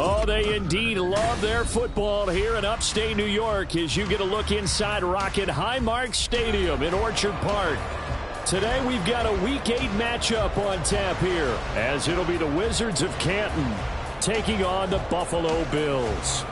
Oh, they indeed love their football here in upstate New York as you get a look inside Rocket Highmark Stadium in Orchard Park. Today we've got a Week 8 matchup on tap here as it'll be the Wizards of Canton taking on the Buffalo Bills.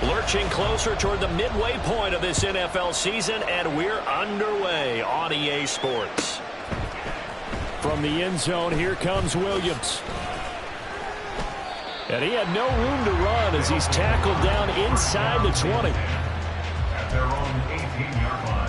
Lurching closer toward the midway point of this NFL season, and we're underway on EA Sports. From the end zone, here comes Williams. And he had no room to run as he's tackled down inside the 20. At their own 18-yard line.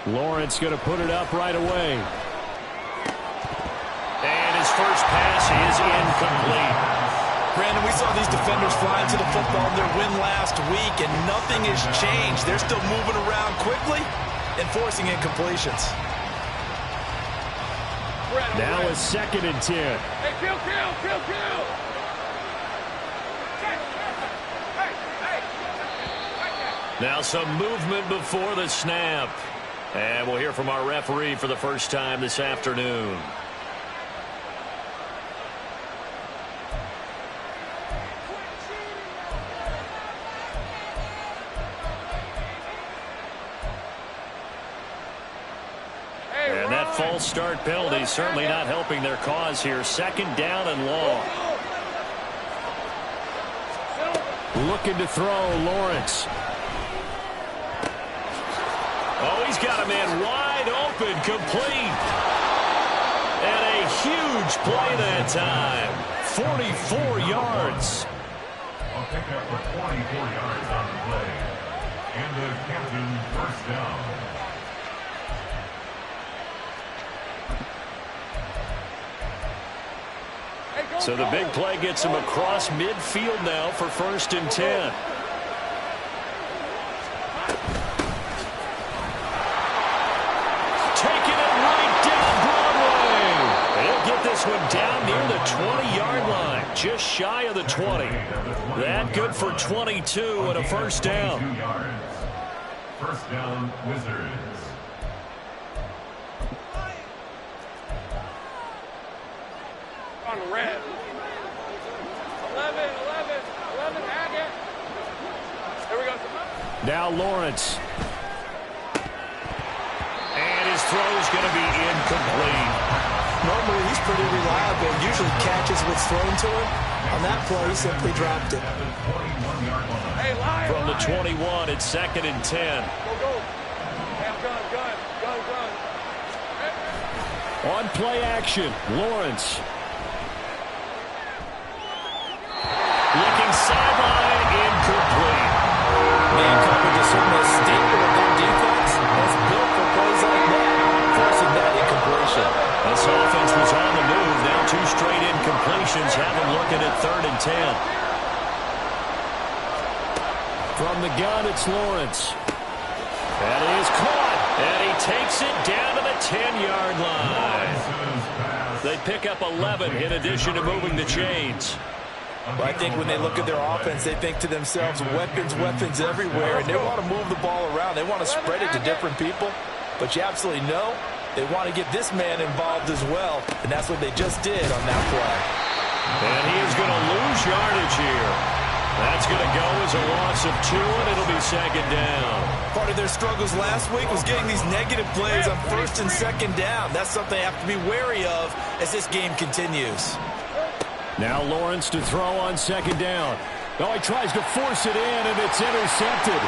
Lawrence going to put it up right away. And his first pass is incomplete. Brandon, we saw these defenders fly into the football in their win last week, and nothing has changed. They're still moving around quickly and forcing incompletions. Now a 2nd and 10. Hey, kill. Now some movement before the snap. And we'll hear from our referee for the first time this afternoon. And that false start penalty certainly not helping their cause here. 2nd down and long. Looking to throw, Lawrence. Oh, he's got a man wide open, complete. And a huge play that time. 44 yards. I'll pick up for 24 yards on the play. And the Canton first down. So the big play gets him across midfield now for 1st and 10. This one down near the 20-yard line, just shy of the 20. That good for 22 and a first down. First down, Wizards. On the red. 11, Haggett. Here we go. Now Lawrence. And his throw's going to be incomplete. Normally, he's pretty reliable. Usually catches what's thrown to him. On that play, he simply dropped it. From the 21, it's 2nd and 10. Go. Gun. On play action, Lawrence. Looking sideline, incomplete. Man coverage is certainly a staple of their defense. That's built for plays like that, forcing that incompletion. This offense was on the move. Now 2 straight incompletions have them looking at 3rd and 10. From the gun, it's Lawrence. That is caught. And he takes it down to the 10-yard line. They pick up 11 in addition to moving the chains. Well, I think when they look at their offense, they think to themselves, weapons everywhere, and they want to move the ball around. They want to spread it to different people. But you absolutely know they want to get this man involved as well, and that's what they just did on that play. And he is going to lose yardage here. That's going to go as a loss of 2, and it'll be 2nd down. Part of their struggles last week was getting these negative plays on 1st and 2nd down. That's something they have to be wary of as this game continues. Now Lawrence to throw on 2nd down. Oh, he tries to force it in, and it's intercepted.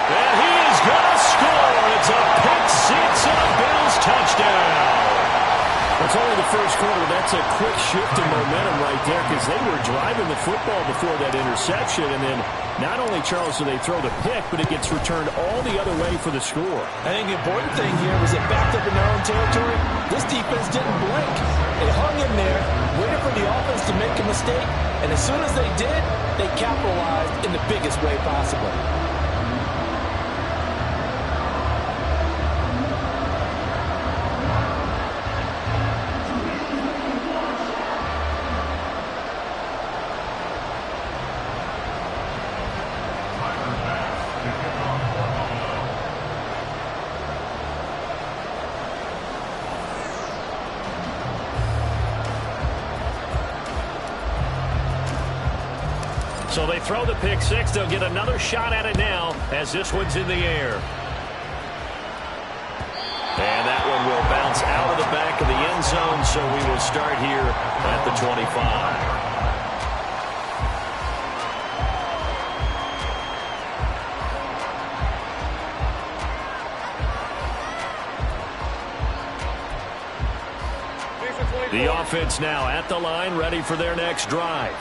And he is going to score. It's a pick 6 and a Bills touchdown. It's only the first quarter. That's a quick shift in momentum right there because they were driving the football before that interception. And then not only, Charles, do they throw the pick, but it gets returned all the other way for the score. I think the important thing here was they backed up in their own territory. This defense didn't blink. They hung in there, waited for the offense to make a mistake. And as soon as they did, they capitalized in the biggest way possible. So they throw the pick six. They'll get another shot at it now as this one's in the air. And that one will bounce out of the back of the end zone, so we will start here at the 25. The offense now at the line, ready for their next drive.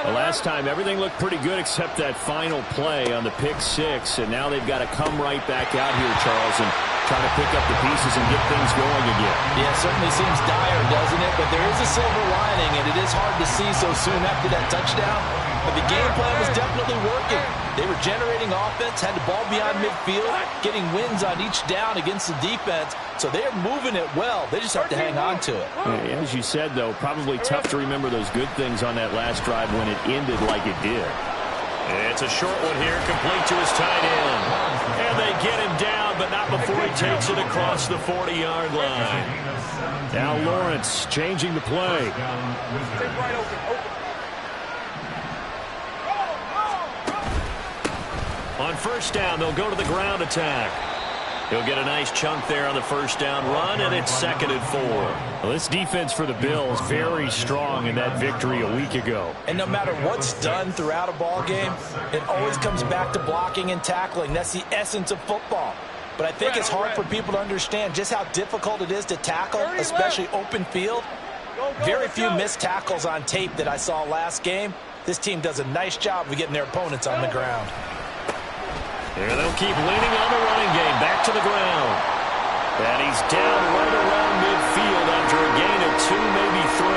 The last time, everything looked pretty good except that final play on the pick six, and now they've got to come right back out here, Charles, and try to pick up the pieces and get things going again. Yeah, it certainly seems dire, doesn't it? But there is a silver lining, and it is hard to see so soon after that touchdown. But the game plan was definitely working. They were generating offense, had the ball beyond midfield, getting wins on each down against the defense. So they're moving it well. They just have to hang on to it. As you said, though, probably tough to remember those good things on that last drive when it ended like it did. It's a short one here, complete to his tight end. And they get him down, but not before he takes it across the 40-yard line. Now Lawrence changing the play. On first down, they'll go to the ground attack. He'll get a nice chunk there on the first down run, and it's 2nd and 4. Well, this defense for the Bills very strong in that victory a week ago. And no matter what's done throughout a ball game, it always comes back to blocking and tackling. That's the essence of football. But I think it's hard for people to understand just how difficult it is to tackle, especially open field. Very few missed tackles on tape that I saw last game. This team does a nice job of getting their opponents on the ground. And they'll keep leaning on the running game. Back to the ground. And he's down right around midfield after a gain of 2, maybe 3.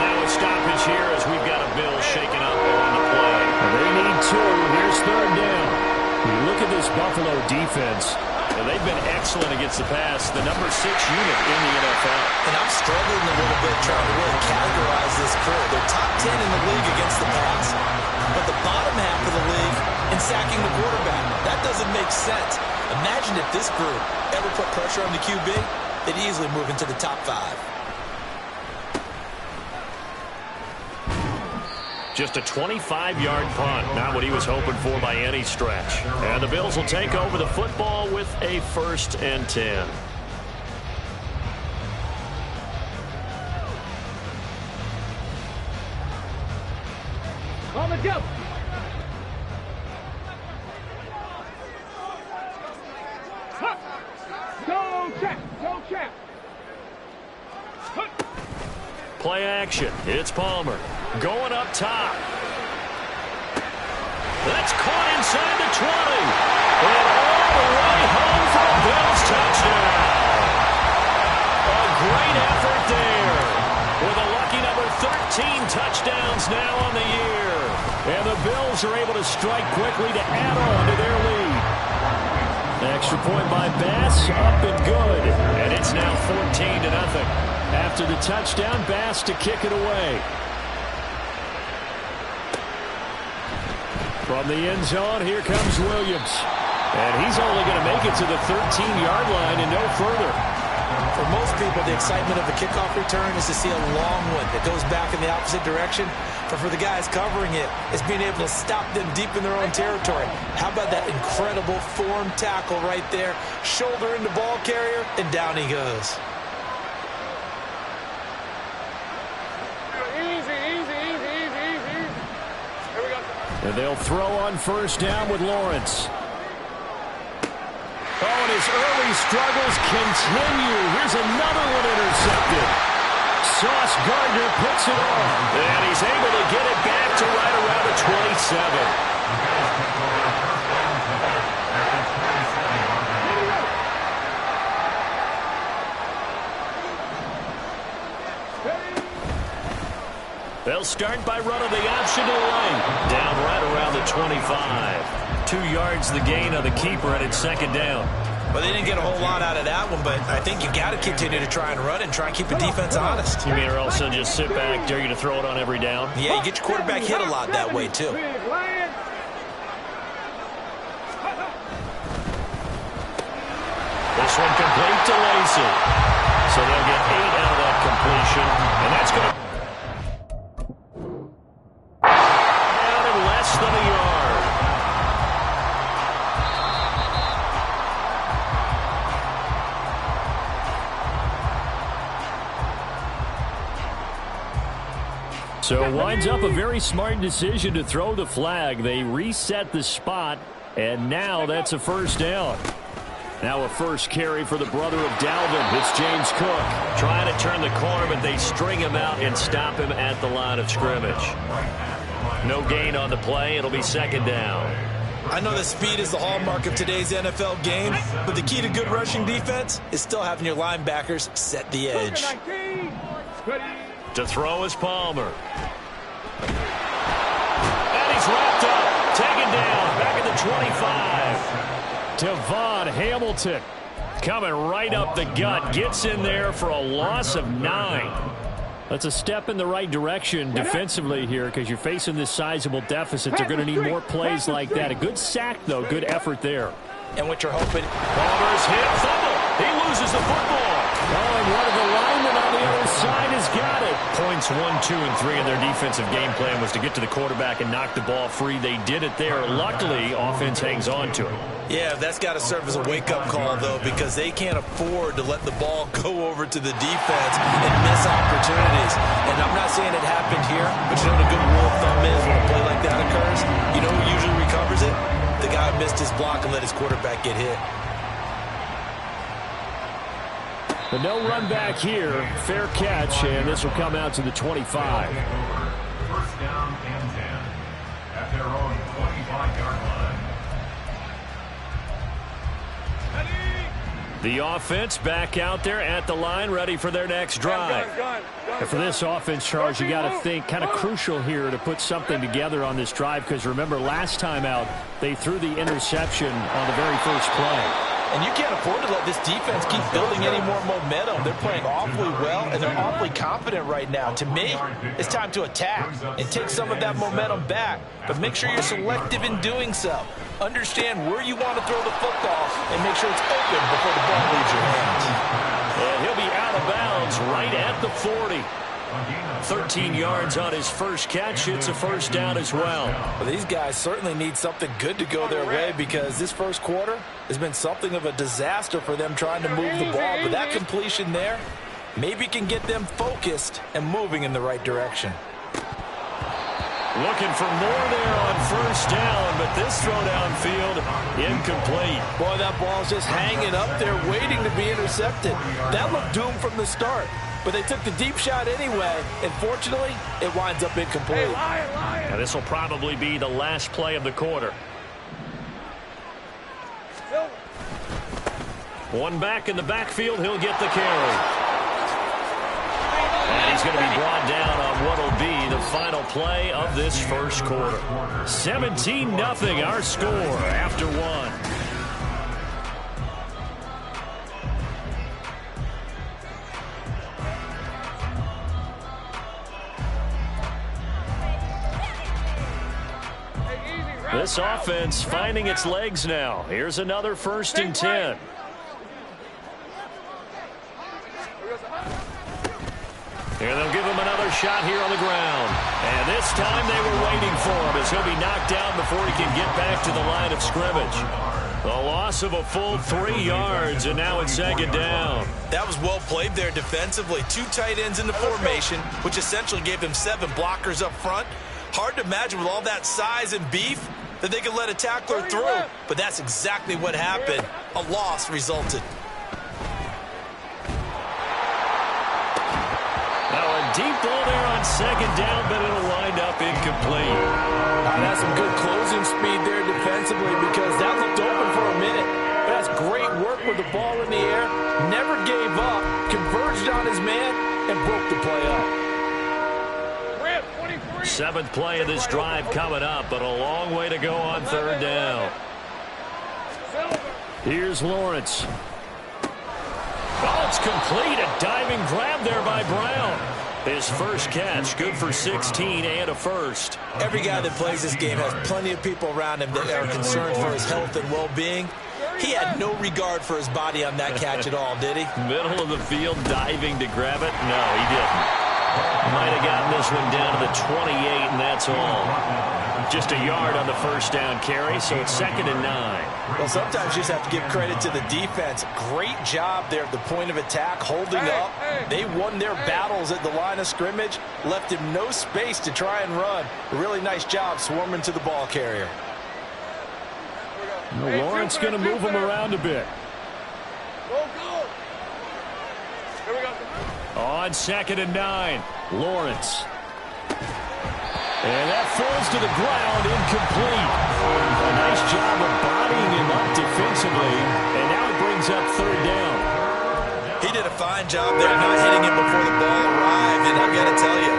Now a stoppage here as we've got a Bill shaking up on the play. And they need 2. Here's 3rd down. You look at this Buffalo defense. And they've been excellent against the pass. The number 6 unit in the NFL. And I'm struggling a little bit trying to really categorize this crew. They're top 10 in the league against the pass. But the bottom half of the league in sacking the quarterback. That doesn't make sense. Imagine if this group ever put pressure on the QB, they'd easily move into the top 5. Just a 25-yard punt. Not what he was hoping for by any stretch. And the Bills will take over the football with a 1st and 10. On the go. Go check. Go check. Play action. It's Palmer. Going up top. That's caught inside the 20. And all the way home for a Bills touchdown. A great effort there. With a lucky number 13 touchdowns now on the year. And the Bills are able to strike quickly to add on to their lead. Extra point by Bass, up and good. And it's now 14-0. After the touchdown, Bass to kick it away. From the end zone, here comes Williams. And he's only going to make it to the 13-yard line and no further. For most people, the excitement of a kickoff return is to see a long one that goes back in the opposite direction. But for the guys covering it, it's being able to stop them deep in their own territory. How about that incredible form tackle right there? Shoulder into ball carrier, and down he goes. And they'll throw on first down with Lawrence. Oh, and his early struggles continue. Here's another one intercepted. Sauce Gardner picks it off. And he's able to get it back to right around the 27. They'll start by running the option to the lane. Down right around the 25. 2 yards the gain on the keeper, and it's second down. Well, they didn't get a whole lot out of that one, but I think you got to continue to try and run and try and keep the defense honest. You mean or else they'll just sit back, dare you to throw it on every down? Yeah, you get your quarterback hit a lot that way, too. This one complete to Lacey. So they'll get 8 out of that completion, and that's going to down in less than a yard. So it winds up a very smart decision to throw the flag. They reset the spot, and now that's a first down. Now a first carry for the brother of Dalvin. It's James Cook trying to turn the corner, but they string him out and stop him at the line of scrimmage. No gain on the play. It'll be second down. I know that speed is the hallmark of today's NFL game, but the key to good rushing defense is still having your linebackers set the edge. To throw is Palmer. And he's wrapped up. Taken down. Back at the 25. Devon Hamilton coming right up the gut. Gets in there for a loss of 9. That's a step in the right direction defensively here because you're facing this sizable deficit. They're going to need more plays like that. A good sack, though. Good effort there. And what you're hoping. Palmer's hit. Fumble. He loses the football. Oh, and one of the linemen on the other side has got it. Points 1, 2, and 3 in their defensive game plan was to get to the quarterback and knock the ball free. They did it there. Luckily, offense hangs on to it. Yeah, that's got to serve as a wake-up call, though, because they can't afford to let the ball go over to the defense and miss opportunities. And I'm not saying it happened here, but you know what a good rule of thumb is when a play like that occurs? You know who usually recovers it? The guy who missed his block and let his quarterback get hit. But no run back here. Fair catch, and this will come out to the 25. First down and 10 at their own 25-yard line. The offense back out there at the line, ready for their next drive. And for this offense, Charles, you got to think kind of crucial here to put something together on this drive because remember last time out they threw the interception on the very first play. And you can't afford to let this defense keep building any more momentum. They're playing awfully well, and they're awfully confident right now. To me, it's time to attack and take some of that momentum back. But make sure you're selective in doing so. Understand where you want to throw the football and make sure it's open before the ball leaves your hands. And he'll be out of bounds right at the 40. 13 yards on his first catch. It's a first down as well. Well, these guys certainly need something good to go their way because this first quarter has been something of a disaster for them trying to move the ball. But that completion there maybe can get them focused and moving in the right direction. Looking for more there on first down, but this throw downfield incomplete. Boy, that ball's just hanging up there waiting to be intercepted. That looked doomed from the start. But they took the deep shot anyway, and fortunately, it winds up incomplete. Now, this will probably be the last play of the quarter. One back in the backfield, he'll get the carry. And he's going to be brought down on what will be the final play of this first quarter. 17-0 our score after one. This offense finding its legs now. Here's another 1st and 10. Here they'll give him another shot here on the ground. And this time they were waiting for him as he'll be knocked down before he can get back to the line of scrimmage. The loss of a full 3 yards, and now it's second down. That was well played there defensively. 2 tight ends in the formation, which essentially gave them 7 blockers up front. Hard to imagine with all that size and beef that they could let a tackler through. But that's exactly what happened. A loss resulted. deep ball there on second down, but it'll wind up incomplete. That's some good closing speed there defensively because that looked open for a minute. But that's great work with the ball in the air. Never gave up, converged on his man, and broke the play up. 7th play of this drive coming up, but a long way to go on third down. Here's Lawrence. Oh, it's complete. A diving grab there by Brown. His first catch, good for 16 and a first. Every guy that plays this game has plenty of people around him that are concerned for his health and well-being. He had no regard for his body on that catch at all, did he? Middle of the field, diving to grab it? No, he didn't. Might have gotten this one down to the 28, and that's all. Just a yard on the first down carry, so it's 2nd and 9. Well, sometimes you just have to give credit to the defense. Great job there at the point of attack, holding up. They won their battles at the line of scrimmage, left him no space to try and run. A really nice job swarming to the ball carrier. Lawrence going to move him around a bit. On 2nd and 9, Lawrence. And that falls to the ground, incomplete. A nice job of bodying him up defensively, and now it brings up 3rd down. He did a fine job there not hitting him before the ball arrived, and I've got to tell you,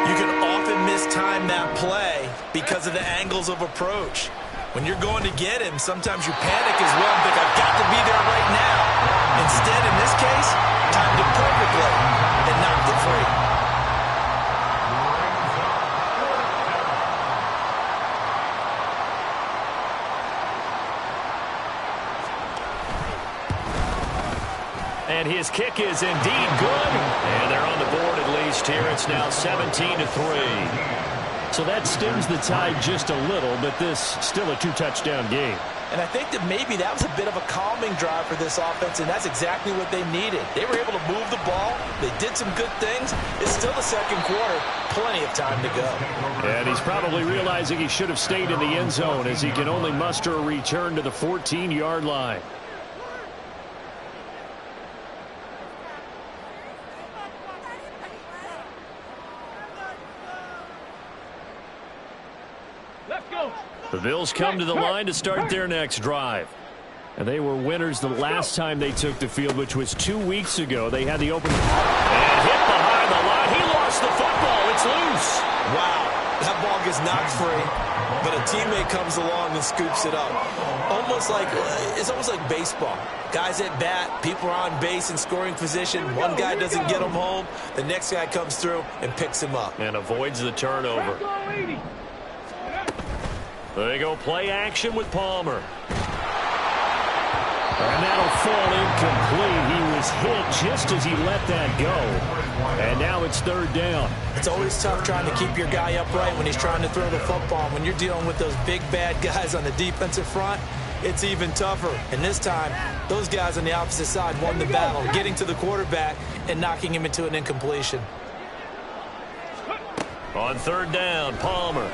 you can often mistime that play because of the angles of approach. When you're going to get him, sometimes you panic as well and think, I've got to be there right now. Instead, in this case, timed it perfectly and knocked it free. And his kick is indeed good. And they're on the board at least here. It's now 17-3. So that stems the tide just a little, but this still a 2-touchdown game. And I think that maybe that was a bit of a calming drive for this offense, and that's exactly what they needed. They were able to move the ball. They did some good things. It's still the 2nd quarter. Plenty of time to go. And he's probably realizing he should have stayed in the end zone as he can only muster a return to the 14-yard line. The Bills come to the line to start their next drive. And they were winners the last time they took the field, which was 2 weeks ago. They had the open and hit behind the line. He lost the football. It's loose. Wow. That ball gets knocked free, but a teammate comes along and scoops it up. It's almost like baseball. Guys at bat, people are on base in scoring position. One guy doesn't get him home. The next guy comes through and picks him up. And avoids the turnover. They go play action with Palmer. And that'll fall incomplete. He was hit just as he let that go. And now it's 3rd down. It's always tough trying to keep your guy upright when he's trying to throw the football. When you're dealing with those big, bad guys on the defensive front, it's even tougher. And this time, those guys on the opposite side won the battle, getting to the quarterback and knocking him into an incompletion. On 3rd down, Palmer.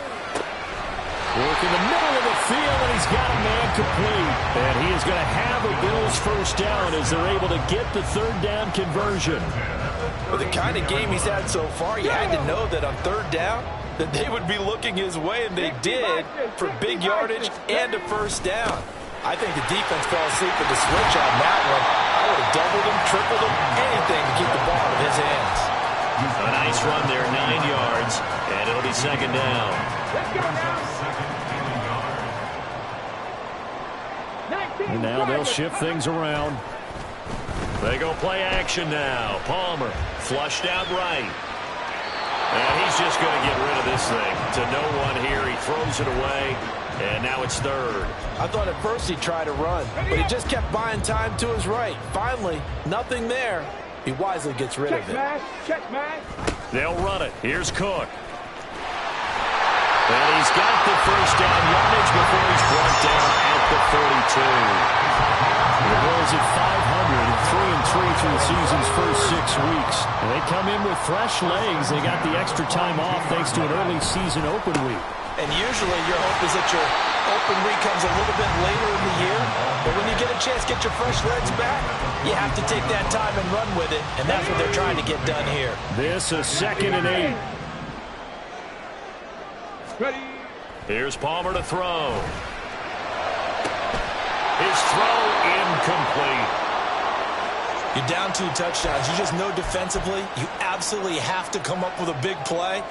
Work in the middle of the field, and he's got a man complete. And he is going to have a Bills first down as they're able to get the 3rd down conversion. With the kind of game he's had so far, you had to know that on 3rd down, that they would be looking his way, and they did, for big yardage and a first down. I think the defense fell asleep with the switch on that one. I would have doubled him, tripled him, anything to keep the ball out of his hands. A nice run there, 9 yards, and it'll be 2nd down. And now they'll shift things around. They go play action now. Palmer flushed out right. And he's just going to get rid of this thing. To no one here. He throws it away. And now it's 3rd. I thought at first he'd try to run, but he just kept buying time to his right. Finally, nothing there. He wisely gets rid of it. Check, man. They'll run it. Here's Cook. And he's got the first down yardage before he's brought down at the 42. The Bills at 500 and 3-3 through the season's first 6 weeks. And they come in with fresh legs. They got the extra time off thanks to an early season open week. And usually your hope is that you're Open read comes a little bit later in the year, but when you get a chance to get your fresh legs back, you have to take that time and run with it, and that's what they're trying to get done here. This is 2nd and 8. Ready. Here's Palmer to throw. His throw incomplete. You're down 2 touchdowns. You just know defensively you absolutely have to come up with a big play.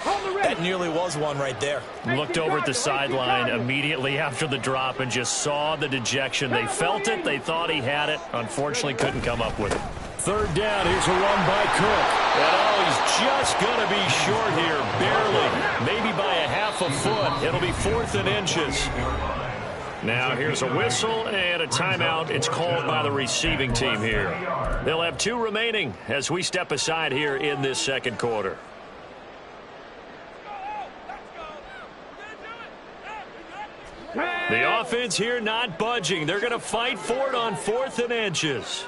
That nearly was one right there. Looked over at the sideline immediately after the drop and just saw the dejection. They felt it. They thought he had it. Unfortunately, couldn't come up with it. 3rd down. Here's a run by Cook. And he's just going to be short here. Barely. Maybe by a half a foot. It'll be 4th and inches. Now here's a whistle and a timeout. It's called by the receiving team here. They'll have 2 remaining as we step aside here in this 2nd quarter. The offense here not budging. They're going to fight for it on 4th and inches.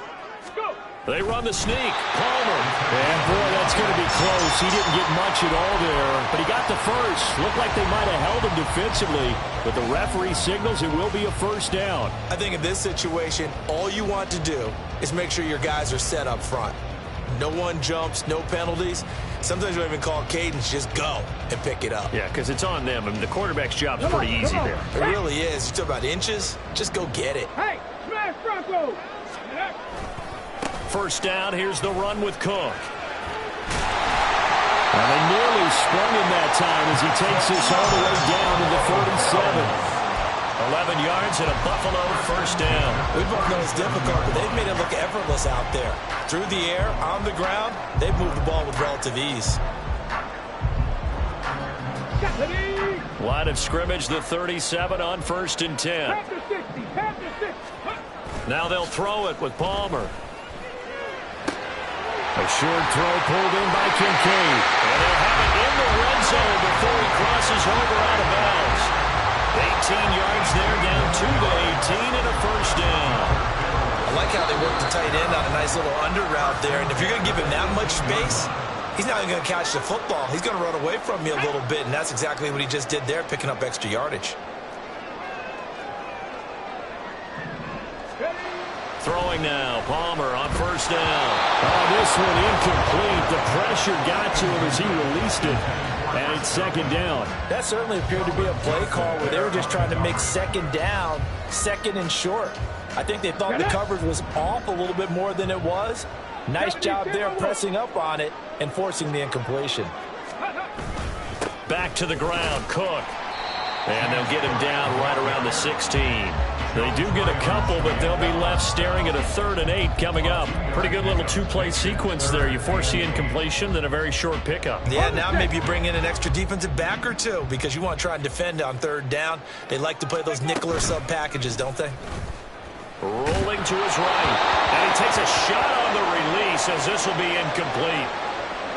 They run the sneak. Palmer. And, boy, that's going to be close. He didn't get much at all there, but he got the first. Looked like they might have held him defensively, but the referee signals it will be a 1st down. I think in this situation, all you want to do is make sure your guys are set up front. No one jumps, no penalties. Sometimes you don't even call cadence. Just go and pick it up. Yeah, because it's on them. I mean, the quarterback's job's pretty easy there. It really is. You talk about inches, just go get it. Hey, smash Bronco. 1st down, here's the run with Cook. And they nearly sprung him that time as he takes this all the way down to the 47. 11 yards and a Buffalo 1st down. We both know it's difficult, but they've made it look effortless out there. Through the air, on the ground, they've moved the ball with relative ease. Line of scrimmage, the 37 on 1st and 10. Now they'll throw it with Palmer. A short throw pulled in by Kincaid. And they'll have it in the red zone before he crosses over out of bounds. 18 yards there, down to the 18 and a 1st down. I like how they work the tight end on a nice little under route there. And if you're going to give him that much space, he's not even going to catch the football. He's going to run away from you a little bit, and that's exactly what he just did there, picking up extra yardage. Throwing now, Palmer on 1st down. Oh, this one incomplete. The pressure got to him as he released it. And it's 2nd down. That certainly appeared to be a play call where they were just trying to make 2nd down, 2nd and short. I think they thought the coverage was off a little bit more than it was. Nice job there pressing up on it and forcing the incompletion. Back to the ground, Cook. And they'll get him down right around the 16. They do get a couple, but they'll be left staring at a 3rd and 8 coming up. Pretty good little 2-play sequence there. You force the incompletion, then a very short pickup. Yeah, now maybe you bring in an extra defensive back or 2 because you want to try and defend on 3rd down. They like to play those nickel or sub packages, don't they? Rolling to his right. And he takes a shot on the release as this will be incomplete.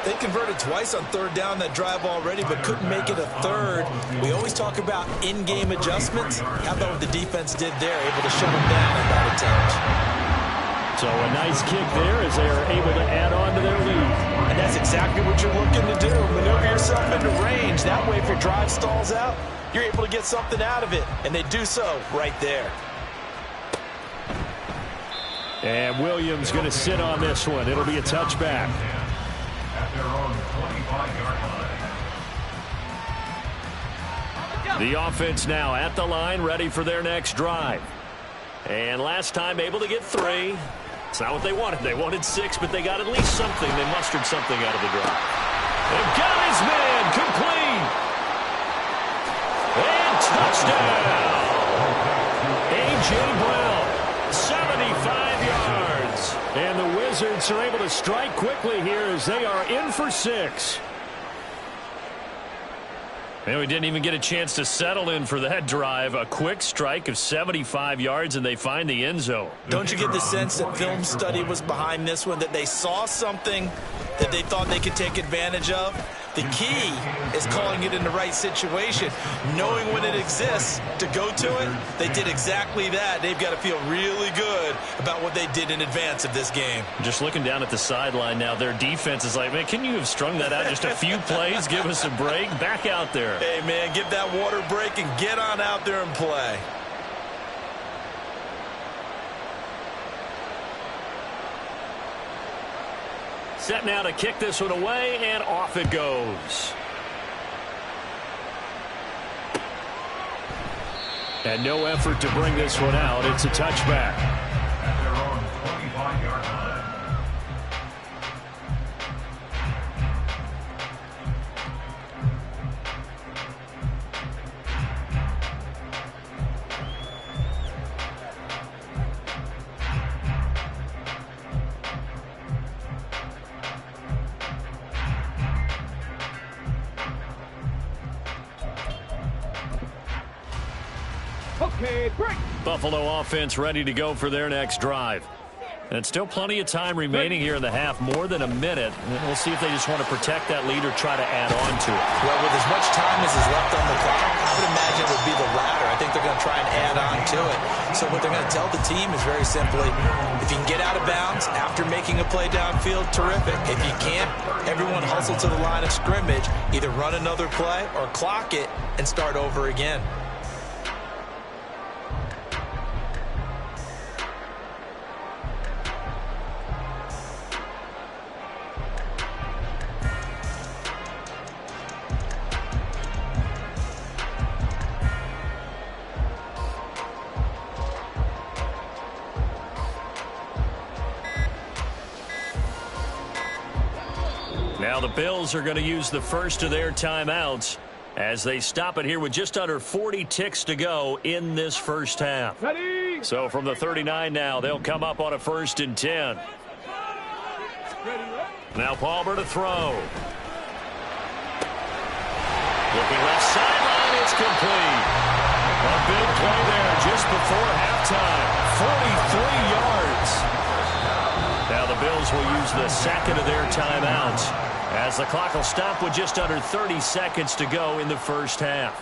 They converted twice on 3rd down that drive already, but couldn't make it a 3rd. We always talk about in-game adjustments. How about what the defense did there, able to shut them down on that attempt. So a nice kick there as they are able to add on to their lead. And that's exactly what you're looking to do. Maneuver yourself into range. That way, if your drive stalls out, you're able to get something out of it. And they do so right there. And Williams going to sit on this one. It'll be a touchback. At their own 25-yard line. The offense now at the line, ready for their next drive. And last time able to get 3. It's not what they wanted. They wanted 6, but they got at least something. They mustered something out of the drive. They've got his man complete. And touchdown. A.J. Brown, 75 yards. And the Wizards are able to strike quickly here as they are in for 6. And we didn't even get a chance to settle in for that drive. A quick strike of 75 yards, and they find the end zone. Don't you get the sense that film study was behind this one, that they saw something that they thought they could take advantage of? The key is calling it in the right situation, knowing when it exists to go to it. They did exactly that. They've got to feel really good about what they did in advance of this game. Just looking down at the sideline now, their defense is like, man, can you have strung that out just a few plays? Give us a break. Back out there. Hey, man, give that water break and get on out there and play. Set now to kick this one away, and off it goes. And no effort to bring this one out. It's a touchback. At their own 25-yard line. Okay, break. Buffalo offense ready to go for their next drive. And still plenty of time remaining here in the half, more than a minute. And we'll see if they just want to protect that lead or try to add on to it. Well, with as much time as is left on the clock, I would imagine it would be the latter. I think they're going to try and add on to it. So what they're going to tell the team is very simply, if you can get out of bounds after making a play downfield, terrific. If you can't, everyone hustle to the line of scrimmage, either run another play or clock it and start over again. Now the Bills are going to use the first of their timeouts as they stop it here with just under 40 ticks to go in this first half. Ready. So from the 39 now, they'll come up on a 1st and 10. Now Palmer to throw. Looking left sideline, it's complete. A big play there just before halftime. 43 yards. Now the Bills will use the second of their timeouts as the clock will stop with just under 30 seconds to go in the first half.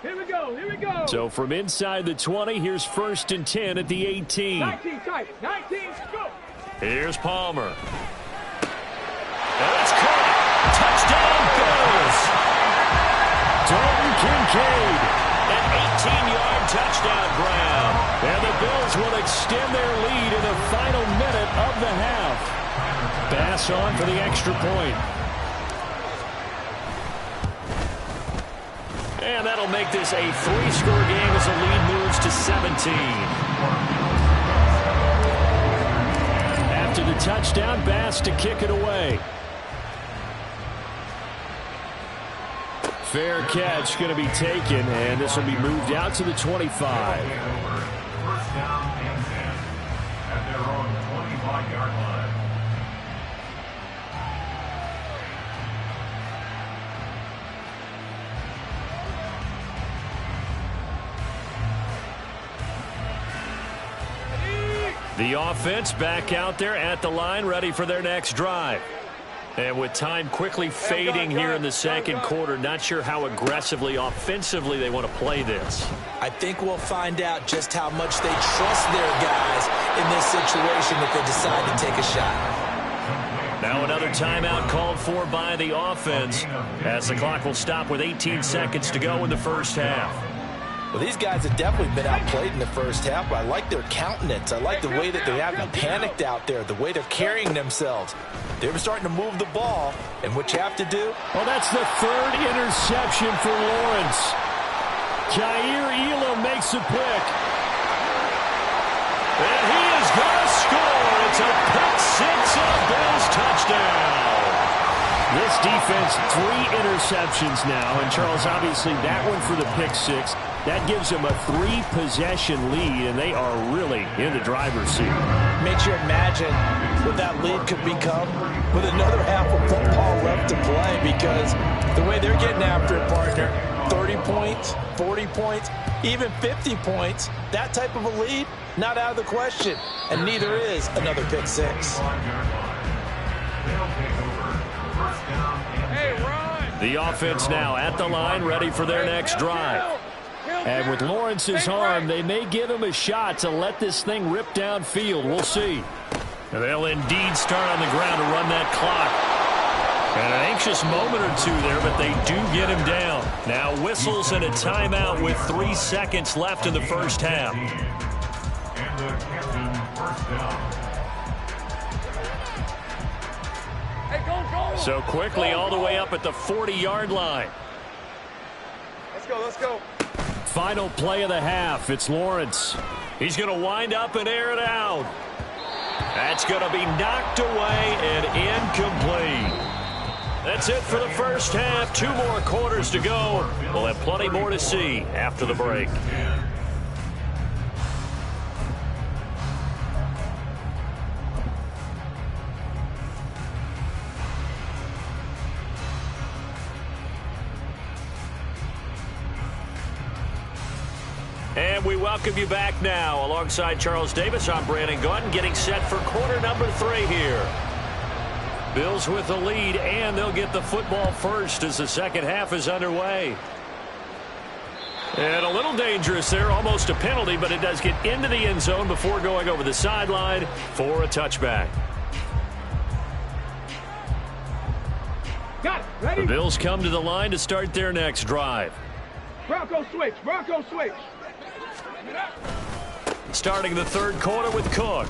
Here we go. Here we go. So from inside the 20, here's 1st and 10 at the 18. 19 tight. 19. Go. Here's Palmer. And it's caught. Touchdown Bills. Dalton Kincaid. An 18-yard touchdown grab. And the Bills will extend their lead in the final minute of the half. Bass on for the extra point. And that'll make this a 3-score game as the lead moves to 17. After the touchdown, Bass to kick it away. Fair catch going to be taken, and this will be moved out to the 25. First down and 10 at their own 25-yard line. The offense back out there at the line, ready for their next drive. And with time quickly fading here in the second quarter, not sure how aggressively, offensively they want to play this. I think we'll find out just how much they trust their guys in this situation if they decide to take a shot. Now another timeout called for by the offense as the clock will stop with 18 seconds to go in the first half. Well, these guys have definitely been outplayed in the first half, but I like their countenance. I like the way that they haven't panicked out there, the way they're carrying themselves. They're starting to move the ball, and what you have to do? Well, that's the 3rd interception for Lawrence. Jair Elam makes a pick. And he is going to score. It's a pick six and a Bills touchdown. This defense, 3 interceptions now. And, Charles, obviously that one for the pick six. That gives them a 3-possession lead, and they are really in the driver's seat. Makes you imagine what that lead could become with another half of football left to play, because the way they're getting after it, partner, 30 points, 40 points, even 50 points, that type of a lead, not out of the question, and neither is another pick six. They'll take over first down and Hey, run. The offense now at the line, ready for their next drive. And with Lawrence's arm, they may give him a shot to let this thing rip downfield. We'll see. They'll indeed start on the ground to run that clock. And an anxious moment or two there, but they do get him down. Now whistles and a timeout with 3 seconds left in the first half. And the captain first down. Hey, go. So quickly all the way up at the 40-yard line. Let's go. Final play of the half. It's Lawrence. He's going to wind up and air it out. That's going to be knocked away and incomplete. That's it for the first half. 2 more quarters to go. We'll have plenty more to see after the break. And we welcome you back now. Alongside Charles Davis, I'm Brandon Gunn, getting set for quarter number 3 here. Bills with the lead, and they'll get the football first as the second half is underway. And a little dangerous there, almost a penalty, but it does get into the end zone before going over the sideline for a touchback. Got it. Ready? The Bills come to the line to start their next drive. Bronco switch. Starting the third quarter with Cook.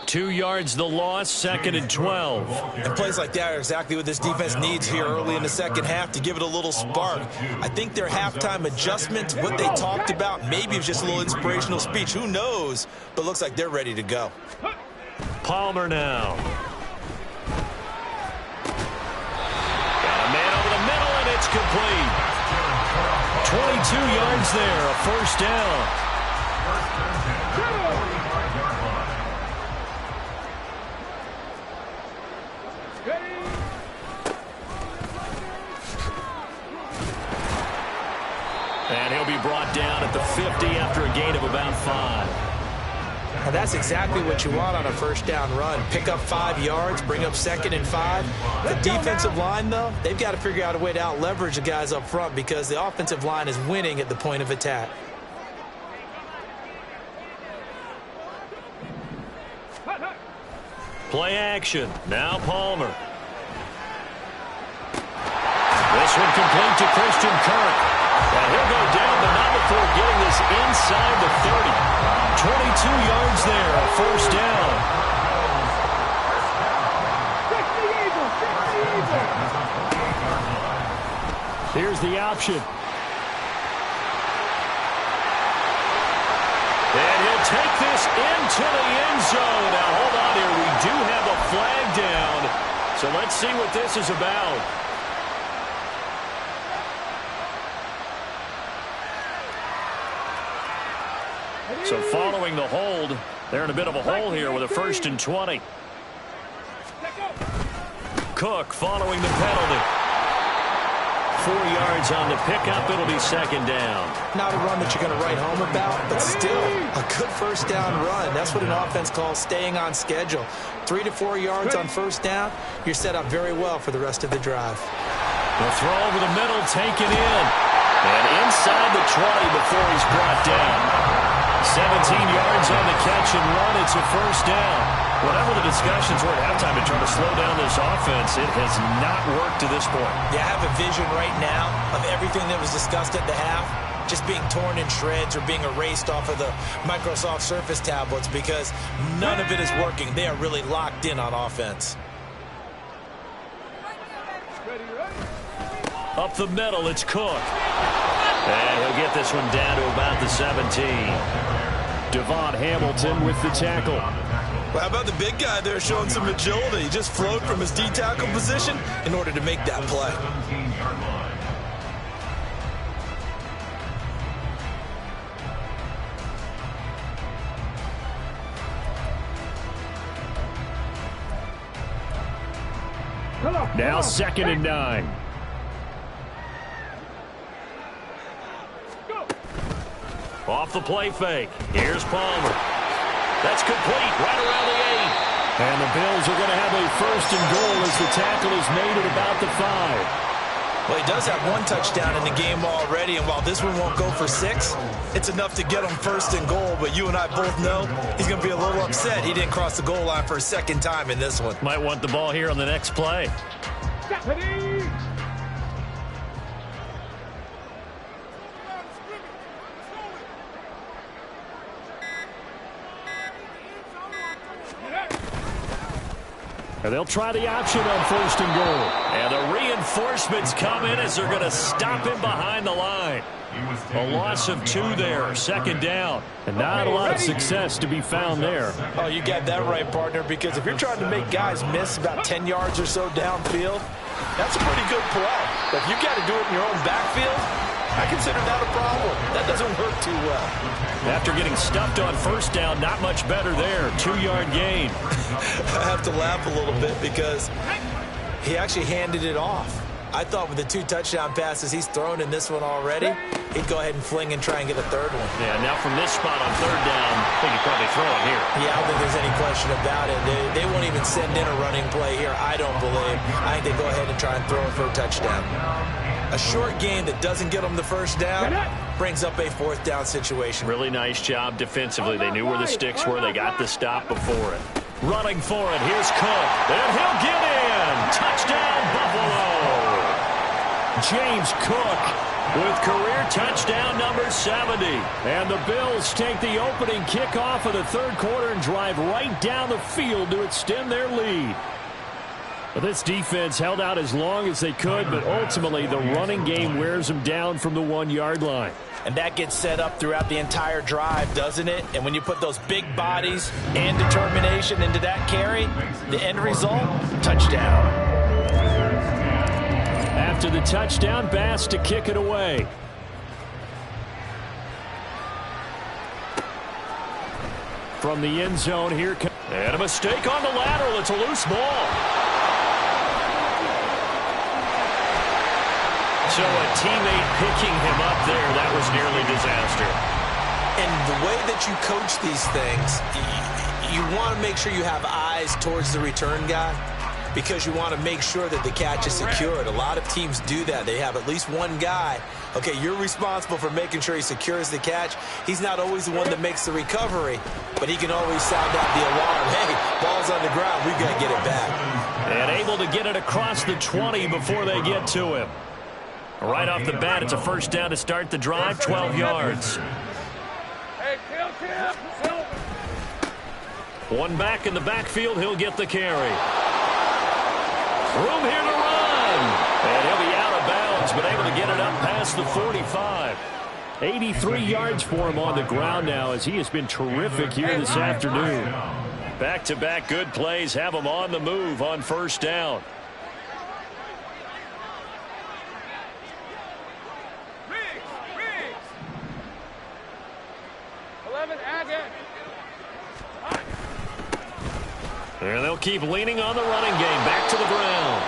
2 yards the loss, 2nd and 12. And plays like that are exactly what this defense needs here early in the second half to give it a little spark. I think their halftime adjustment, what they talked about, maybe it was just a little inspirational speech. Who knows? But looks like they're ready to go. Palmer now. Got a man over the middle, and it's complete. 22 yards there, a first down. And he'll be brought down at the 50 after a gain of about 5. And that's exactly what you want on a first down run. Pick up 5 yards, bring up 2nd and 5. The defensive line, though, they've got to figure out a way to out-leverage the guys up front because the offensive line is winning at the point of attack. Play action. Now Palmer. This one complete to Christian Kirk. And he'll go down, but not before getting this inside the 30. 22 yards there, a first down. Here's the option. And he'll take this into the end zone. Now, hold on here. We do have a flag down. So let's see what this is about. So following the hold, they're in a bit of a hole here with a 1st and 20. Cook following the penalty. 4 yards on the pickup. It'll be 2nd down. Not a run that you're going to write home about, but still a good first down run. That's what an offense calls staying on schedule. 3 to 4 yards on first down, you're set up very well for the rest of the drive. The throw over the middle, taken in. And inside the 20 before he's brought down. 17 yards on the catch and run. It's a first down. Whatever the discussions were at halftime to try to slow down this offense, it has not worked to this point. Yeah, I have a vision right now of everything that was discussed at the half just being torn in shreds or being erased off of the Microsoft Surface tablets because none of it is working. They are really locked in on offense. Up the middle, it's Cook. And he'll get this one down to about the 17. Devon Hamilton with the tackle. Well, how about the big guy there showing some agility? He just flowed from his D-tackle position in order to make that play. 17-yard line. Now 2nd and 9. Off the play fake. Here's Palmer. That's complete right around the And the Bills are going to have a first and goal as the tackle is made at about the 5. Well, he does have one touchdown in the game already, and while this one won't go for 6, it's enough to get him first and goal. But you and I both know he's going to be a little upset he didn't cross the goal line for a second time in this one. Might want the ball here on the next play. And they'll try the option on first and goal. And the reinforcements come in as they're going to stop him behind the line. A loss of 2 there, second down. And not a lot of success to be found there. Oh, you got that right, partner, because if you're trying to make guys miss about 10 yards or so downfield, that's a pretty good play. But if you got to do it in your own backfield, I consider that a problem. That doesn't work too well. After getting stuffed on first down, not much better there. 2-yard gain. I have to laugh a little bit because he actually handed it off. I thought with the 2 touchdown passes he's thrown in this one already, he'd go ahead and fling and try and get a third one. Yeah, now from this spot on third down, I think he'd probably throw it here. Yeah, I don't think there's any question about it. They won't even send in a running play here, I don't believe. I think they go ahead and try and throw it for a touchdown. A short game that doesn't get them the first down brings up a 4th down situation. Really nice job defensively. They knew where the sticks were. They got the stop before it. Running for it. Here's Cook. And he'll get in. Touchdown, Buffalo. James Cook with career touchdown number 70. And the Bills take the opening kickoff of the third quarter and drive right down the field to extend their lead. But this defense held out as long as they could, but ultimately the running game wears them down from the 1-yard line. And that gets set up throughout the entire drive, doesn't it? And when you put those big bodies and determination into that carry, the end result, touchdown. After the touchdown, Bass to kick it away. From the end zone here. And a mistake on the lateral. It's a loose ball. So a teammate picking him up there, that was nearly disaster. And the way that you coach these things, you want to make sure you have eyes towards the return guy because you want to make sure that the catch is secured. A lot of teams do that. They have at least one guy. Okay, you're responsible for making sure he secures the catch. He's not always the one that makes the recovery, but he can always sound out the alarm. Hey, ball's on the ground. We've got to get it back. And able to get it across the 20 before they get to him. Right off the bat, it's a first down to start the drive, 12 yards. One back in the backfield, he'll get the carry. Room here to run. And he'll be out of bounds, but able to get it up past the 45. 83 yards for him on the ground now as he has been terrific here this afternoon. Back-to-back good plays have him on the move on first down. 11, and they'll keep leaning on the running game back to the ground.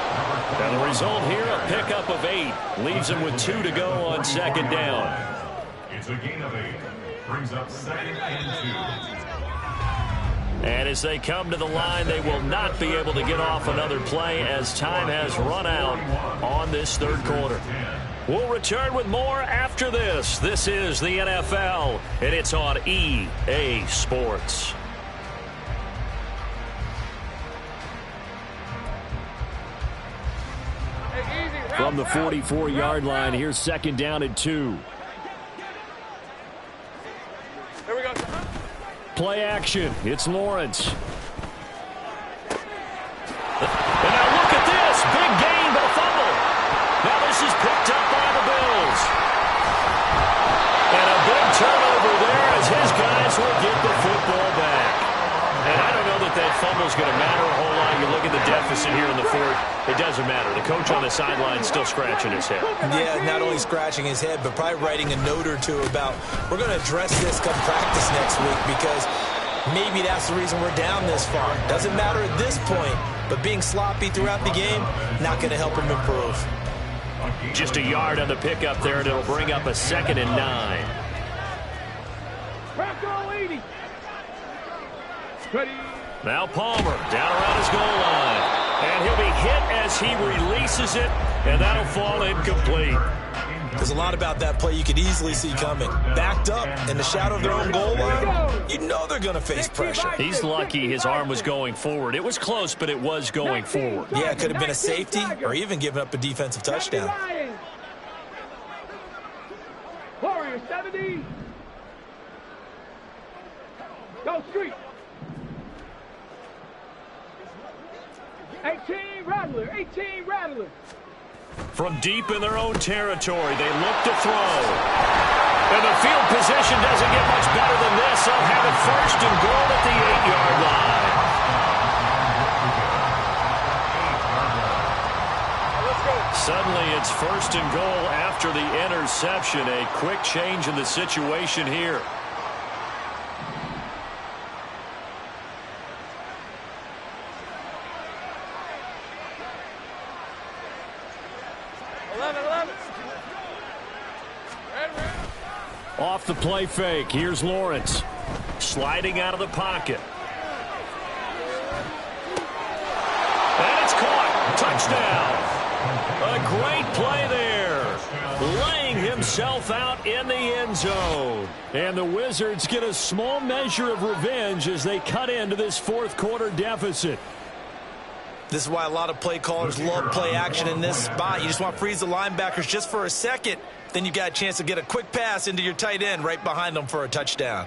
And the result here, a pickup of 8. Leaves them with 2 to go on second down. It's a gain of 8. Brings up 2nd and 2. And as they come to the line, they will not be able to get off another play as time has run out on this third quarter. We'll return with more after this. This is the NFL, and it's on EA Sports. From the 44-yard line, here's second down and 2. Here we go. Play action. It's Lawrence. And now look at this. Big gain, but a fumble. Now this is picked up by the Bills. And a big turnover there as his guys will get the football back. And I don't know that that fumble is going to matter a whole lot. You look at the deficit here in the fourth. It doesn't matter. The coach on the sideline is still scratching his head. Yeah, not only scratching his head, but probably writing a note or two about we're going to address this come practice next week because maybe that's the reason we're down this far. Doesn't matter at this point, but being sloppy throughout the game, not going to help him improve. Just a yard on the pickup there, and it'll bring up a 2nd and 9. Now Palmer down around his goal line. And he'll be hit as he releases it, and that'll fall incomplete. There's a lot about that play you could easily see coming. Backed up in the shadow of their own goal line, you know they're going to face pressure. He's lucky his arm was going forward. It was close, but it was going forward. Yeah, it could have been a safety or even given up a defensive touchdown. Warrior 70. Go street. 18 Rattler. 18 Rattler. From deep in their own territory, they look to throw. And the field position doesn't get much better than this. They'll have it first and goal at the 8-yard line. Suddenly it's first and goal after the interception. A quick change in the situation here. Off the play fake. Here's Lawrence. Sliding out of the pocket. And it's caught. Touchdown. A great play there. Laying himself out in the end zone. And the Wizards get a small measure of revenge as they cut into this fourth quarter deficit. This is why a lot of play callers love play action in this spot. You just want to freeze the linebackers just for a second. Then you got a chance to get a quick pass into your tight end right behind them for a touchdown.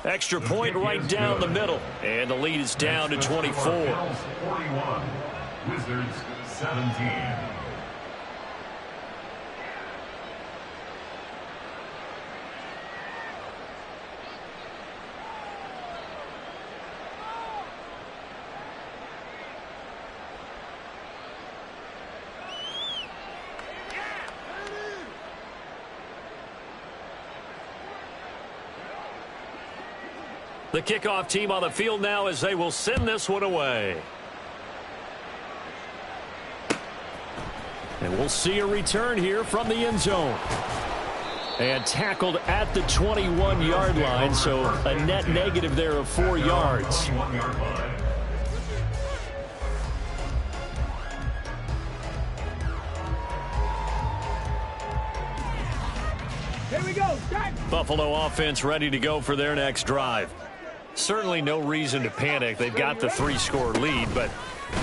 Extra point right down the middle. And the lead is down to 24. 41. Wizards 17. The kickoff team on the field now as they will send this one away. And we'll see a return here from the end zone. And tackled at the 21-yard line, so a net negative there of 4 yards. Here we go. Buffalo offense ready to go for their next drive. Certainly no reason to panic. They've got the 3-score lead, but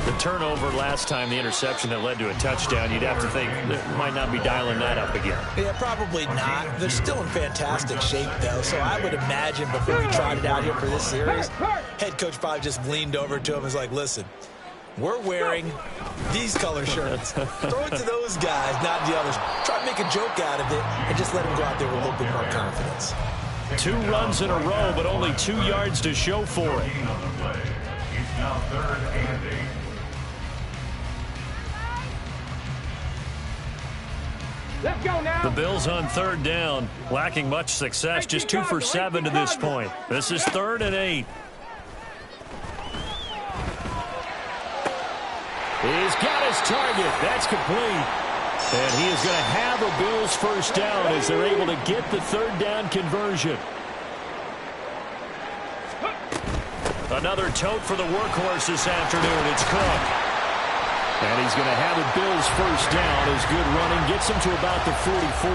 the turnover last time, the interception that led to a touchdown, you'd have to think they might not be dialing that up again. Yeah, probably not. They're still in fantastic shape, though, so I would imagine before we trotted out here for this series, head coach probably just leaned over to him and was like, listen, we're wearing these color shirts. Throw it to those guys, not the others. Try to make a joke out of it and just let them go out there with a little bit more confidence. 2 runs in a row, but only 2 yards to show for it. It's now 3rd and 8. Let's go now. The Bills on 3rd down, lacking much success, just 2 for 7 to this point. This is 3rd and 8. He's got his target. That's complete. And he is going to have a Bills first down as they're able to get the 3rd down conversion. Another tote for the workhorse this afternoon. It's Cook. And he's going to have a Bills first down as good running gets him to about the 44.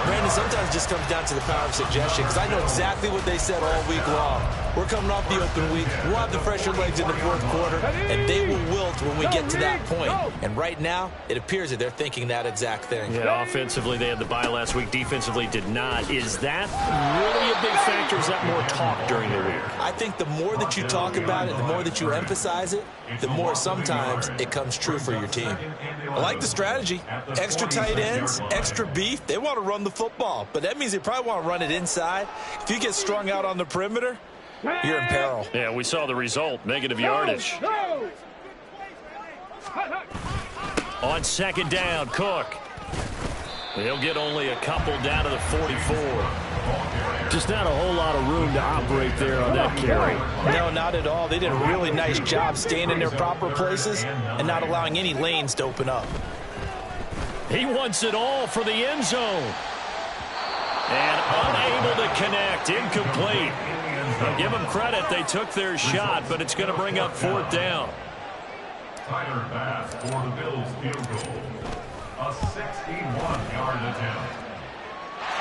Brandon, sometimes it just comes down to the power of suggestion, because I know exactly what they said all week long. We're coming off the open week. We'll have the fresher legs in the fourth quarter, and they will wilt when we get to that point. And right now, it appears that they're thinking that exact thing. Yeah, offensively, they had the bye last week. Defensively, did not. Is that really a big factor? Is that more talk during the week? I think the more that you talk about it, the more that you emphasize it, the more sometimes it comes true for your team. I like the strategy. Extra tight ends, extra beef. They want to run the football, but that means they probably want to run it inside. If you get strung out on the perimeter, you're in peril. Yeah, we saw the result. Negative yardage. On 2nd down, Cook. He'll get only a couple down to the 44. Just not a whole lot of room to operate there on that carry. No, not at all. They did a really nice job staying in their proper places and not allowing any lanes to open up. He wants it all for the end zone. And unable to connect. Incomplete. I'll give them credit. They took their shot, but it's going to bring up 4th down. Tyler Bass for the Bills field goal. A 61-yard attempt.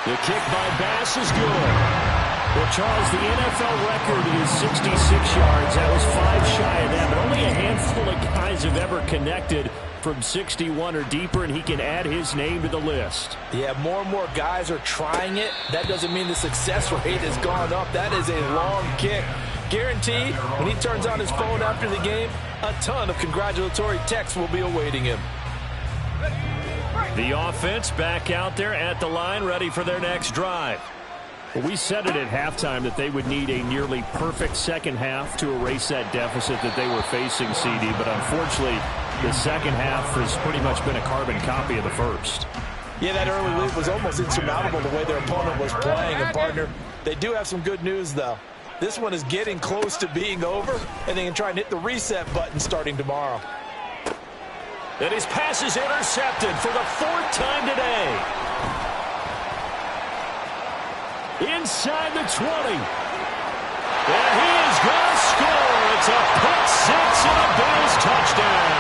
The kick by Bass is good. Well, Charles, the NFL record is 66 yards. That was 5 shy of that, but only a handful of guys have ever connected from 61 or deeper, and he can add his name to the list. Yeah, more and more guys are trying it. That doesn't mean the success rate has gone up. That is a long kick. Guaranteed, when he turns on his phone after the game, a ton of congratulatory texts will be awaiting him. The offense back out there at the line, ready for their next drive. Well, we said it at halftime that they would need a nearly perfect second half to erase that deficit that they were facing, CD, but unfortunately, the second half has pretty much been a carbon copy of the first. Yeah, that early lead was almost insurmountable the way their opponent was playing. And, partner, they do have some good news, though. This one is getting close to being over, and they can try and hit the reset button starting tomorrow. And his pass is intercepted for the 4th time today. Inside the 20. And he is going to score. It's a pick 6 and a Bills touchdown.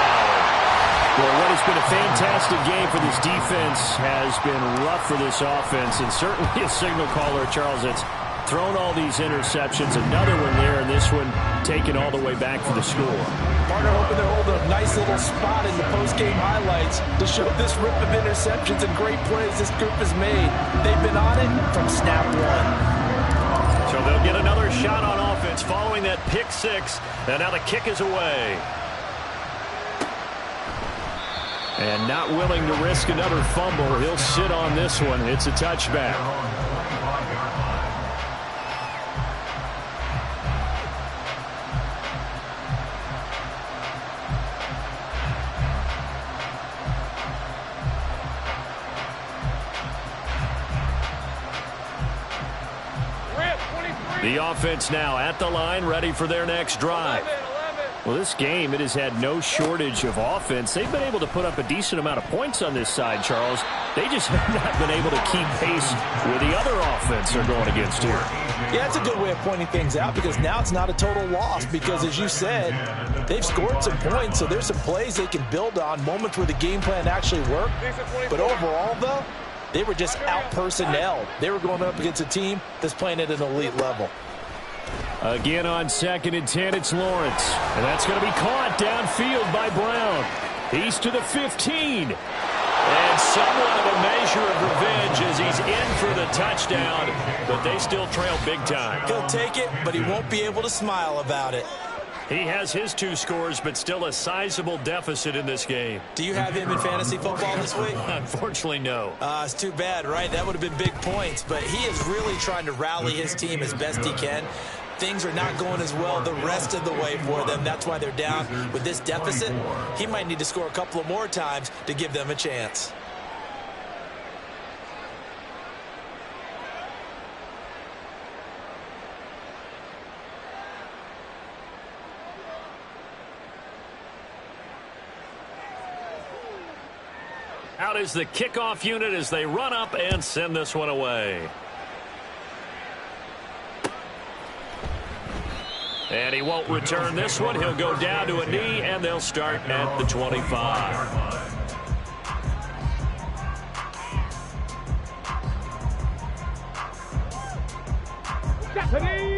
Well, what has been a fantastic game for this defense has been rough for this offense, and certainly a signal caller, Charles, that's thrown all these interceptions. Another one there, and this one taken all the way back for the score. Partner hoping they're holding a nice little spot in the post-game highlights to show this rip of interceptions and great plays this group has made. They've been on it from snap one. So they'll get another shot on offense following that pick 6, and now the kick is away. And not willing to risk another fumble. He'll sit on this one. It's a touchback. The offense now at the line, ready for their next drive. Well, this game, it has had no shortage of offense. They've been able to put up a decent amount of points on this side, Charles. They just have not been able to keep pace with the other offense they're going against here. Yeah, it's a good way of pointing things out because now it's not a total loss because, as you said, they've scored some points, so there's some plays they can build on, moments where the game plan actually worked. But overall, though, they were just out-personnelled. They were going up against a team that's playing at an elite level. Again on 2nd and 10, it's Lawrence. And that's going to be caught downfield by Brown. He's to the 15. And somewhat of a measure of revenge as he's in for the touchdown. But they still trail big time. He'll take it, but he won't be able to smile about it. He has his 2 scores, but still a sizable deficit in this game. Do you have him in fantasy football this week? Unfortunately, no. It's too bad, right? That would have been big points. But he is really trying to rally his team as best he can. Things are not going as well the rest of the way for them. That's why they're down with this deficit. He might need to score a couple of more times to give them a chance. Out is the kickoff unit as they run up and send this one away. And he won't return this one. He'll go down to a knee, and they'll start at the 25.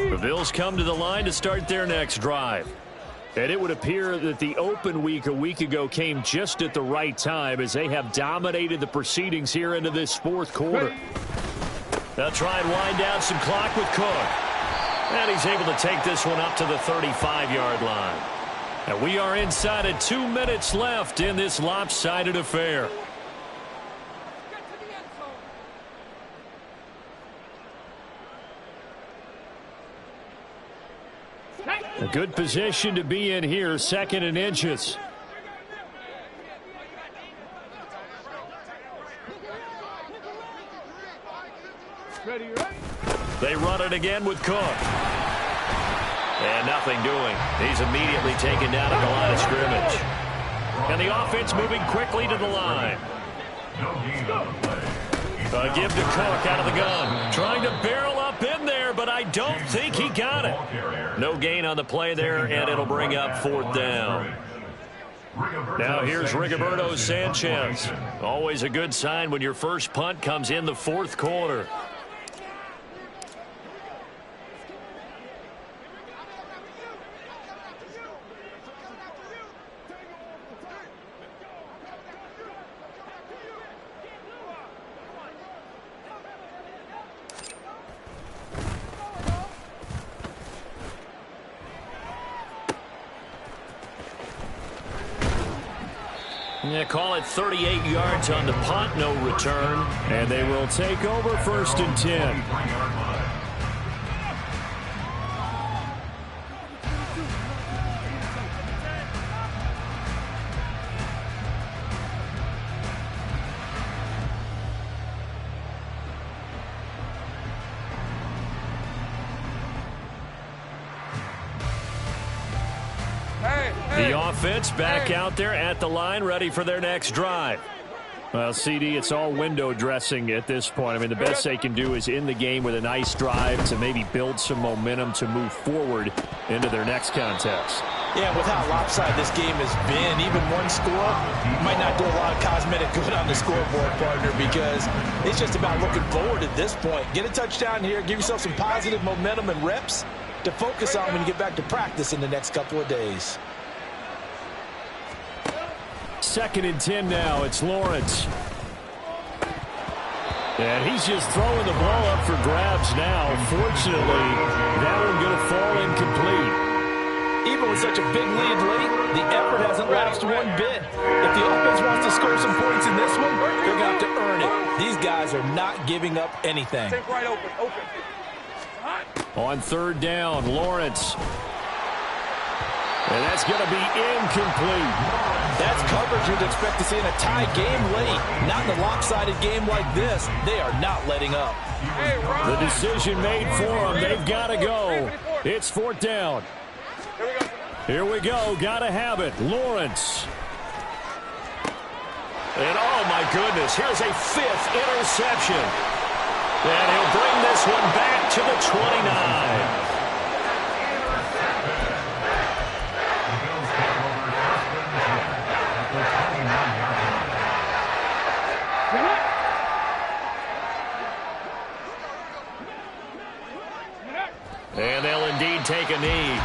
The Bills come to the line to start their next drive. And it would appear that the open week a week ago came just at the right time as they have dominated the proceedings here into this 4th quarter. They'll try and wind down some clock with Cook. And he's able to take this one up to the 35-yard line. And we are inside of 2 minutes left in this lopsided affair. A good position to be in here, 2nd and inches. Ready, right? They run it again with Cook. And nothing doing. He's immediately taken down at the line of scrimmage. And the offense moving quickly to the line. No gain on the play. He's Give to Cook out of the gun. Trying to barrel up in there, but I don't think he got it. No gain on the play there, and it'll bring up 4th down. Now here's Rigoberto Sanchez. Always a good sign when your first punt comes in the 4th quarter. Yeah, call it 38 yards on the punt, no return. And they will take over 1st and 10. The offense back out there at the line, ready for their next drive. Well, CD, it's all window dressing at this point. I mean, the best they can do is in the game with a nice drive to maybe build some momentum to move forward into their next contest. Yeah, with how lopsided this game has been, even one score might not do a lot of cosmetic good on the scoreboard, partner, because it's just about looking forward at this point. Get a touchdown here, give yourself some positive momentum and reps to focus on when you get back to practice in the next couple of days. 2nd and 10 now. It's Lawrence. And he's just throwing the ball up for grabs now. Fortunately, that one going to fall incomplete. Even with such a big lead late, the effort hasn't lapsed one bit. If the offense wants to score some points in this one, they're going to have to earn it. These guys are not giving up anything. Take right open. On 3rd down, Lawrence. And that's going to be incomplete. That's coverage you'd expect to see in a tie game late. Not in a lopsided game like this. They are not letting up. The decision made for them. They've got to go. It's 4th down. Here we go. Got to have it. Lawrence. And oh, my goodness, here's a 5th interception. And he'll bring this one back to the 29. And they'll indeed take a knee.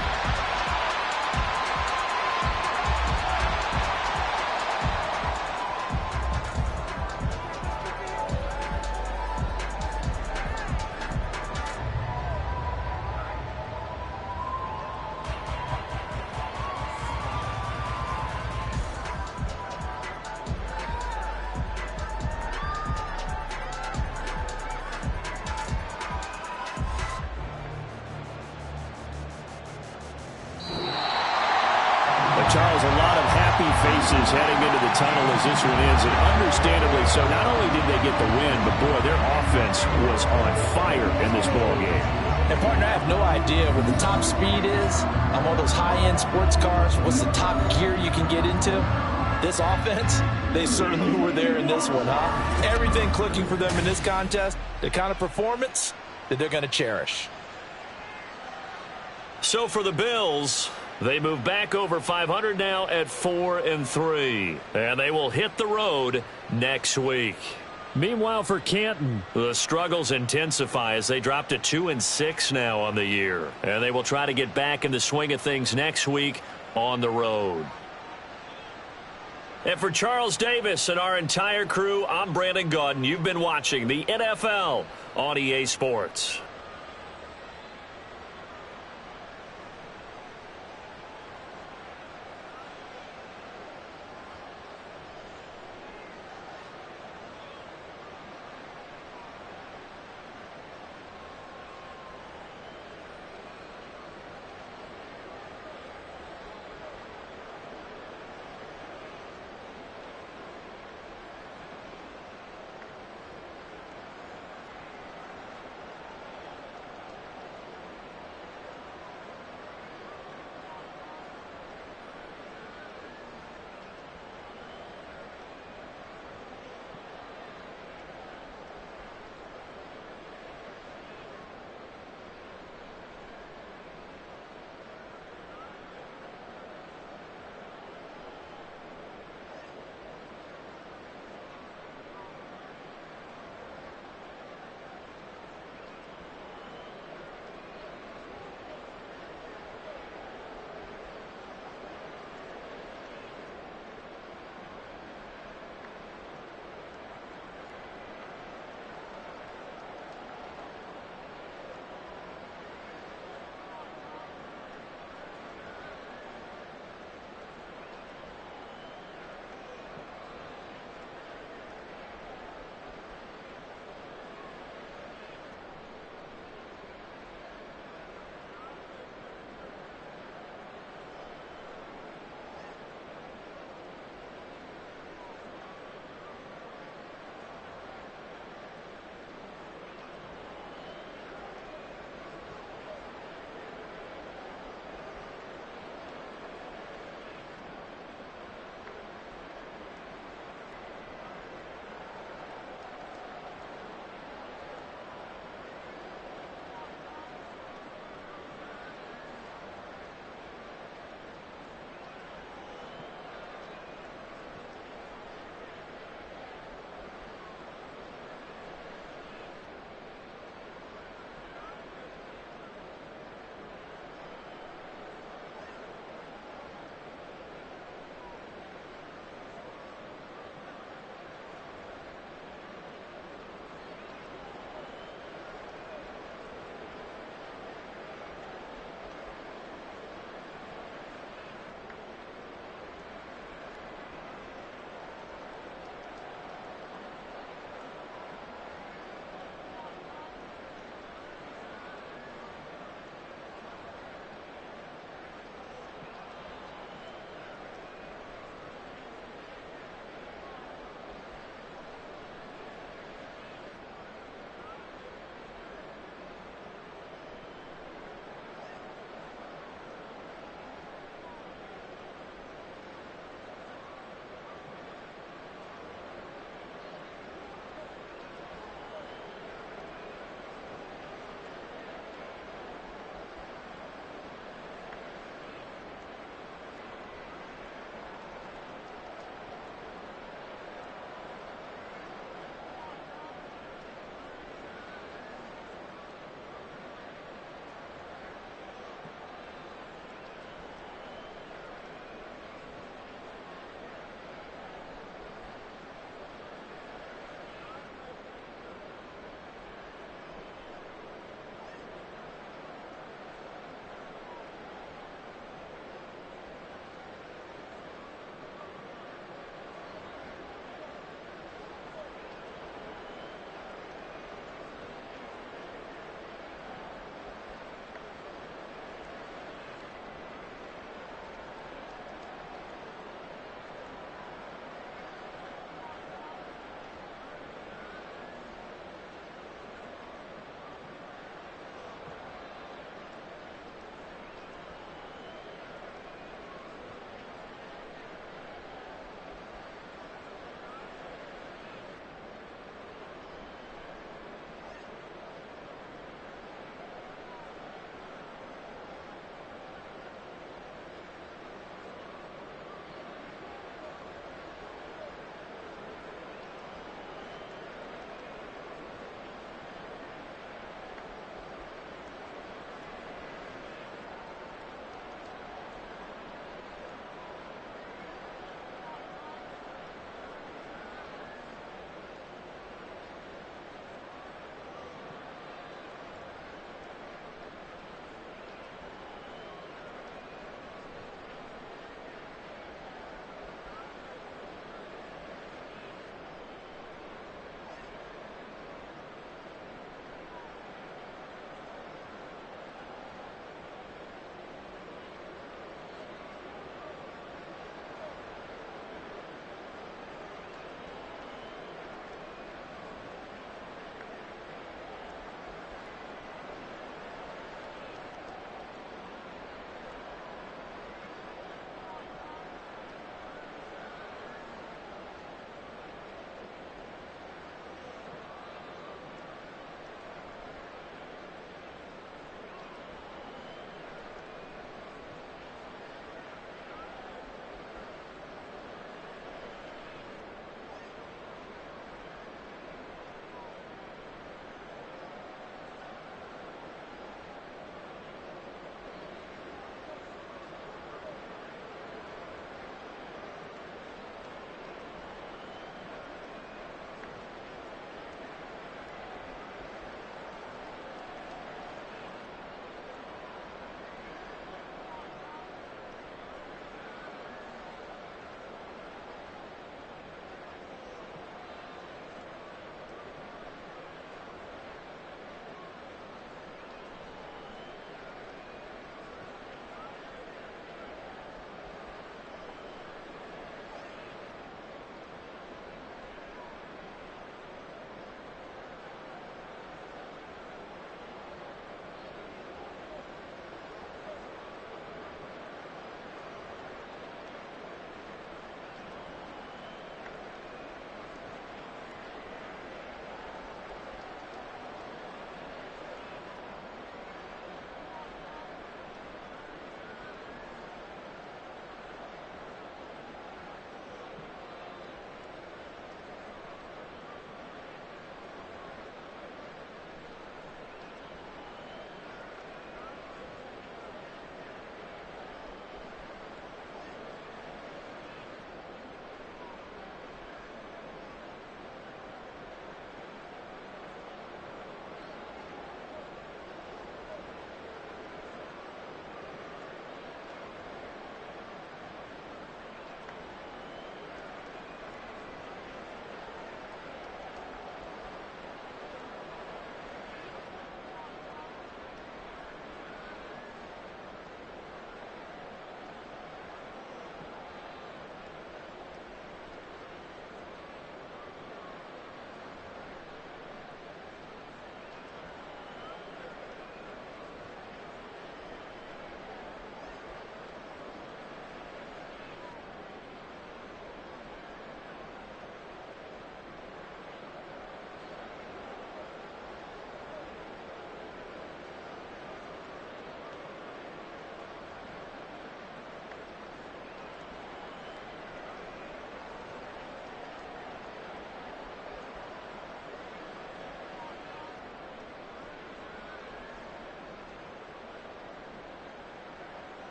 Charles, a lot of happy faces heading into the tunnel as this one ends, and understandably so. Not only did they get the win, but boy, their offense was on fire in this ball game. And partner, I have no idea what the top speed is on one of those high-end sports cars. What's the top gear you can get into? This offense, they certainly were there in this one, huh? Everything clicking for them in this contest, the kind of performance that they're going to cherish. So for the Bills, they move back over 500 now at 4-3. And they will hit the road next week. Meanwhile, for Canton, the struggles intensify as they drop to 2-6 now on the year. And they will try to get back in the swing of things next week on the road. And for Charles Davis and our entire crew, I'm Brandon Gaudin. You've been watching the NFL on EA Sports.